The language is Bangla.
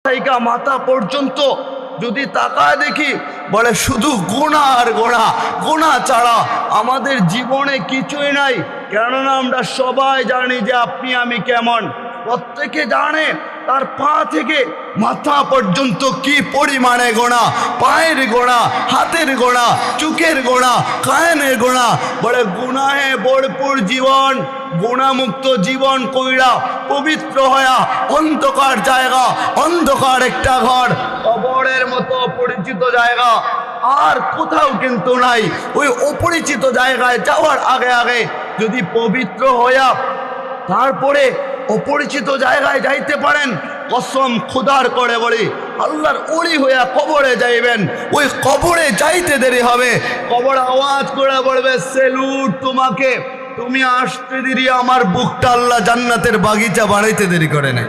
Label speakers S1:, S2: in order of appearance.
S1: থেকে মাথা পর্যন্ত যদি তাকায় দেখি, বলে শুধু গুনাহ আর গুনাহ, গুনাহ ছাড়া আমাদের জীবনে কিছুই নাই। কেননা আমরা সবাই জানি যে আপনি আমি কেমন, প্রত্যেকে জানে তার পা থেকে মাথা পর্যন্ত কি পরিমাণে গোনা, পায়ের গোনা, হাতের গোনা, চোখের গোনা, কানের গোনা। বলে গুনাহে ভরপুর জীবন, গুণামুক্ত জীবন কইরা পবিত্র হয়া অন্ধকার জায়গা, অন্ধকার একটা ঘর, কবরের মতো পরিচিত জায়গা আর কোথাও কিন্তু নাই। ওই অপরিচিত জায়গায় যাওয়ার আগে আগে যদি পবিত্র হয়া তারপরে অপরিচিত জায়গায় যাইতে পারেন, কসম খুদার করে বলি, আল্লাহর ওলি হইয়া কবরে যাইবেন, ওই কবরে যাইতে দেরি হবে, কবর আওয়াজ করে বলবে সেলুট তোমাকে, তুমি আসতে দেরি, আমার বুকটা আল্লাহ জান্নাতের বাগিচা বানাইতে দেরি করে নাই।